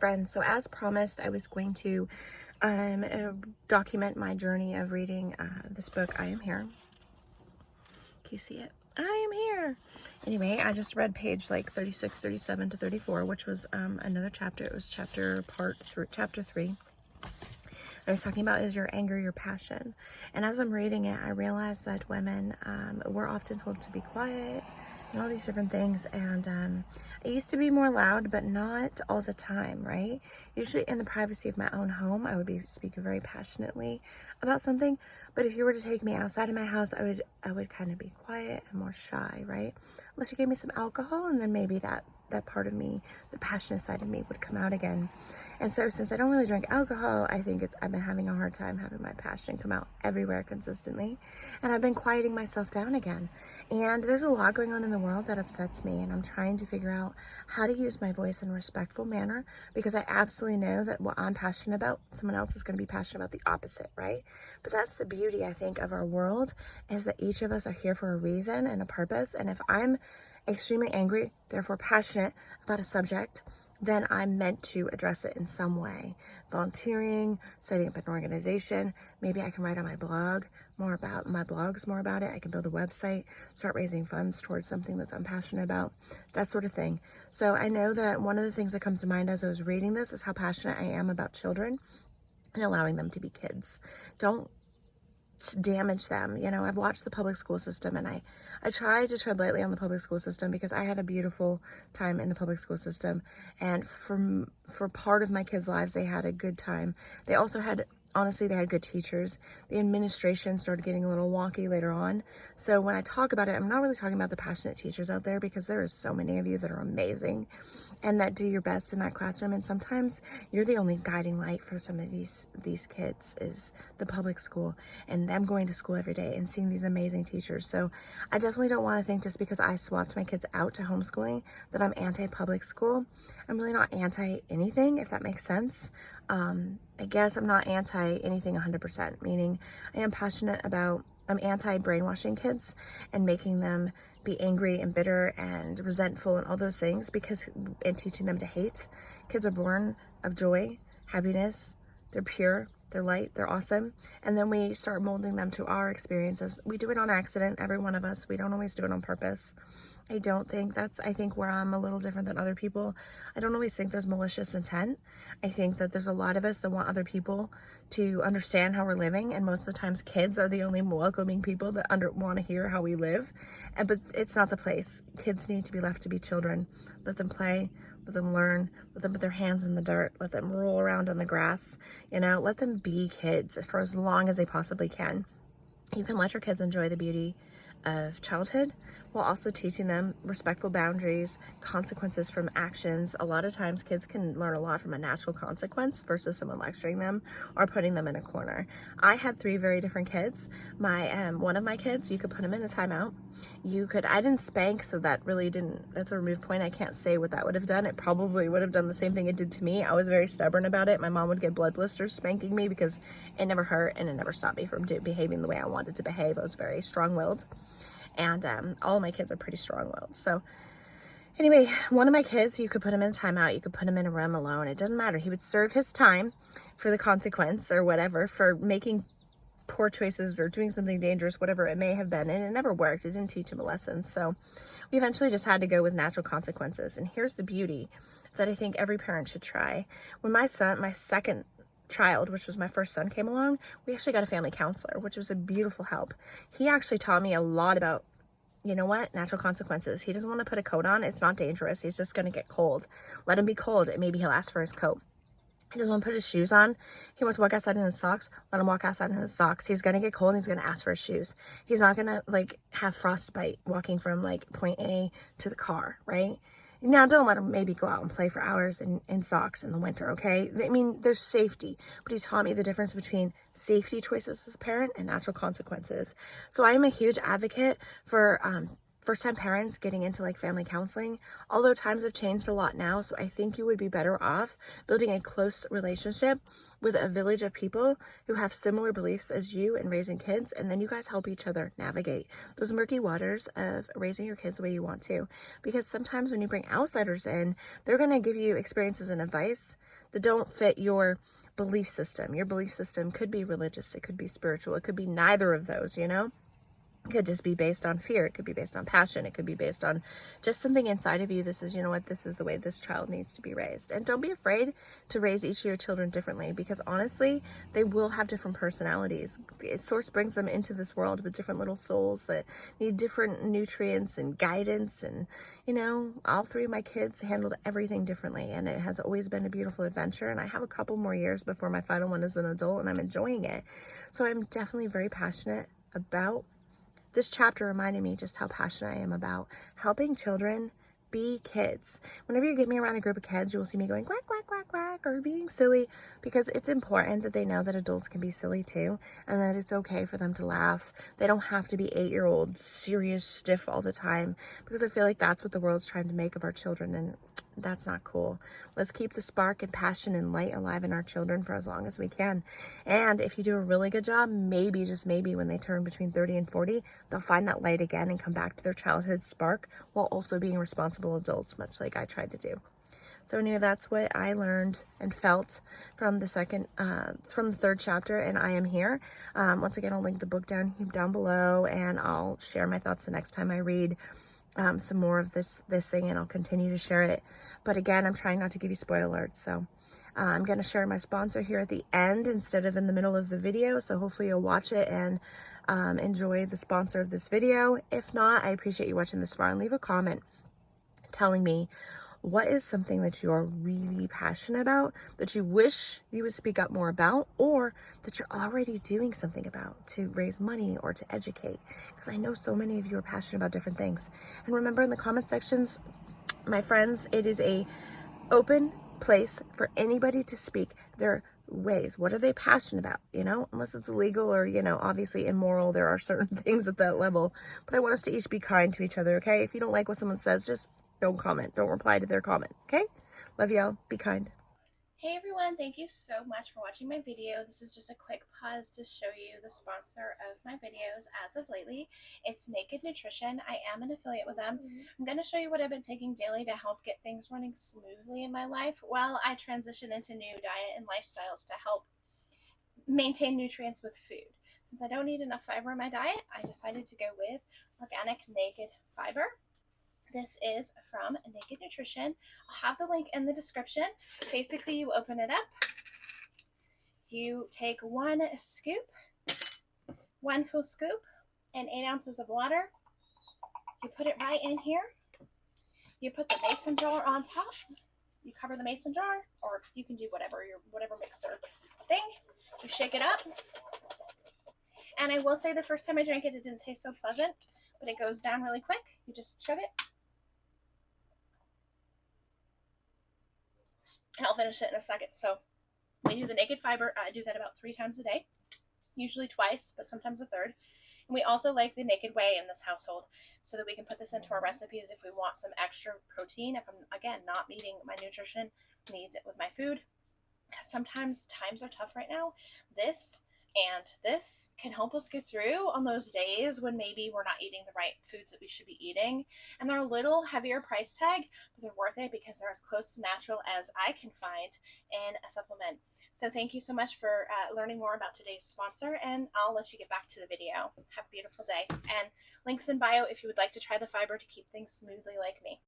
friends, so as promised, I was going to document my journey of reading this book, I Am Here. Can you see it? I am here. Anyway, I just read page like 36, 37 to 34, which was another chapter. It was chapter 3. I was talking about, is your anger your passion? And as I'm reading it, I realized that women were often told to be quiet and all these different things. And I used to be more loud, but not all the time, right? Usually in the privacy of my own home, I would be speaking very passionately about something. But if you were to take me outside of my house, I would kind of be quiet and more shy, right? Unless you gave me some alcohol, and then maybe that part of me, the passionate side of me, would come out again. And so since I don't really drink alcohol, I think I've been having a hard time having my passion come out everywhere consistently. And I've been quieting myself down again. And there's a lot going on in the world that upsets me, and I'm trying to figure out how to use my voice in a respectful manner, because I absolutely know that what I'm passionate about, someone else is going to be passionate about the opposite, right? But that's the beauty, I think, of our world, is that each of us are here for a reason and a purpose. And if I'm extremely angry, therefore passionate about a subject, then I'm meant to address it in some way. Volunteering, setting up an organization, maybe I can write on my blog more about it. I can build a website, start raising funds towards something that I'm passionate about, that sort of thing. So I know that one of the things that comes to mind as I was reading this is how passionate I am about children and allowing them to be kids. Don't damage them. You know, I've watched the public school system, and I try to tread lightly on the public school system because I had a beautiful time in the public school system, and for part of my kids' lives, they had a good time. They also had, honestly, they had good teachers. The administration started getting a little wonky later on. So when I talk about it, I'm not really talking about the passionate teachers out there, because there are so many of you that are amazing and that do your best in that classroom. And sometimes you're the only guiding light for some of these kids, is the public school and them going to school every day and seeing these amazing teachers. So I definitely don't want to think just because I swapped my kids out to homeschooling that I'm anti-public school. I'm really not anti anything, if that makes sense. I guess I'm not anti anything 100%, meaning I'm anti-brainwashing kids and making them be angry and bitter and resentful and all those things, and teaching them to hate. Kids are born of joy, happiness, they're pure, they're light, they're awesome. And then we start molding them to our experiences. We do it on accident, every one of us. We don't always do it on purpose. I think where I'm a little different than other people. I don't always think there's malicious intent. I think that there's a lot of us that want other people to understand how we're living, and most of the times kids are the only welcoming people that want to hear how we live. But it's not the place. Kids need to be left to be children. Let them play, let them learn, let them put their hands in the dirt, let them roll around on the grass, let them be kids for as long as they possibly can. You can let your kids enjoy the beauty of childhood while also teaching them respectful boundaries, consequences from actions. A lot of times kids can learn a lot from a natural consequence versus someone lecturing them or putting them in a corner. I had 3 very different kids. One of my kids, you could put him in a timeout. I didn't spank, so that's a remove point. I can't say what that would have done. It probably would have done the same thing it did to me. I was very stubborn about it. My mom would get blood blisters spanking me because it never hurt and it never stopped me from behaving the way I wanted to behave. I was very strong-willed. And all of my kids are pretty strong-willed. So anyway, one of my kids, you could put him in a timeout. You could put him in a room alone. It doesn't matter. He would serve his time for the consequence or whatever, for making poor choices or doing something dangerous, whatever it may have been. And it never worked. It didn't teach him a lesson. So we eventually just had to go with natural consequences. And here's the beauty that I think every parent should try. When my second child, which was my first son, came along, we actually got a family counselor, which was a beautiful help. He actually taught me a lot about, natural consequences. He doesn't want to put a coat on. It's not dangerous. He's just going to get cold. Let him be cold, and maybe he'll ask for his coat. He doesn't want to put his shoes on. He wants to walk outside in his socks. Let him walk outside in his socks. He's going to get cold, and he's going to ask for his shoes. He's not going to have frostbite walking from point A to the car, right? Now, don't let him maybe go out and play for hours in socks in the winter, okay? I mean, there's safety, but he taught me the difference between safety choices as a parent and natural consequences. So I am a huge advocate for first-time parents getting into like family counseling, although times have changed a lot now, so I think you would be better off building a close relationship with a village of people who have similar beliefs as you in raising kids, and then you guys help each other navigate those murky waters of raising your kids the way you want to. Because sometimes when you bring outsiders in, they're going to give you experiences and advice that don't fit your belief system. Your belief system could be religious, it could be spiritual, it could be neither of those, you know? It could just be based on fear. It could be based on passion. It could be based on just something inside of you. This is, you know what, this is the way this child needs to be raised. And don't be afraid to raise each of your children differently, because honestly, they will have different personalities. The source brings them into this world with different little souls that need different nutrients and guidance. And, you know, all three of my kids handled everything differently. And it has always been a beautiful adventure. And I have a couple more years before my final one is an adult, and I'm enjoying it. So I'm definitely very passionate about this chapter. Reminded me just how passionate I am about helping children be kids. Whenever you get me around a group of kids, you will see me going quack, quack, quack, quack, or being silly, because it's important that they know that adults can be silly too, and that it's okay for them to laugh. They don't have to be 8-year-olds, serious, stiff all the time, because I feel like that's what the world's trying to make of our children, and that's not cool. Let's keep the spark and passion and light alive in our children for as long as we can. And if you do a really good job, maybe, just maybe, when they turn between 30 and 40, they'll find that light again and come back to their childhood spark while also being responsible adults, much like I tried to do. So anyway, that's what I learned and felt from the third chapter, and I Am Here. Once again, I'll link the book down below, and I'll share my thoughts the next time I read some more of this thing, and I'll continue to share it. But again, I'm trying not to give you spoiler alerts, so I'm going to share my sponsor here at the end instead of in the middle of the video, so hopefully you'll watch it and enjoy the sponsor of this video. If not, I appreciate you watching this far, and leave a comment telling me what is something that you're really passionate about, that you wish you would speak up more about, or that you're already doing something about to raise money or to educate? Because I know so many of you are passionate about different things. And remember, in the comment sections, my friends, it is a open place for anybody to speak their ways. What are they passionate about? You know, unless it's illegal or, you know, obviously immoral, there are certain things at that level. But I want us to each be kind to each other, okay? If you don't like what someone says, just don't comment. Don't reply to their comment, okay? Love y'all. Be kind. Hey everyone, thank you so much for watching my video. This is just a quick pause to show you the sponsor of my videos as of lately. It's Naked Nutrition. I am an affiliate with them. I'm going to show you what I've been taking daily to help get things running smoothly in my life while I transition into new diet and lifestyles to help maintain nutrients with food. Since I don't need enough fiber in my diet, I decided to go with organic naked fiber. This is from Naked Nutrition. I'll have the link in the description. Basically, you open it up. You take one full scoop, and 8 ounces of water. You put it right in here. You put the mason jar on top. You cover the mason jar, or you can do whatever mixer thing. You shake it up. And I will say the first time I drank it, it didn't taste so pleasant, but it goes down really quick. You just chug it. And I'll finish it in a second. So we do the naked fiber. I do that about 3 times a day, usually twice, but sometimes a third. And we also like the naked whey in this household so that we can put this into our recipes if we want some extra protein, if I'm, again, not meeting my nutrition needs with my food. Because sometimes times are tough right now. This can help us get through on those days when maybe we're not eating the right foods that we should be eating. And they're a little heavier price tag, but they're worth it because they're as close to natural as I can find in a supplement. So thank you so much for learning more about today's sponsor, and I'll let you get back to the video. Have a beautiful day. And links in bio if you would like to try the fiber to keep things smoothly like me.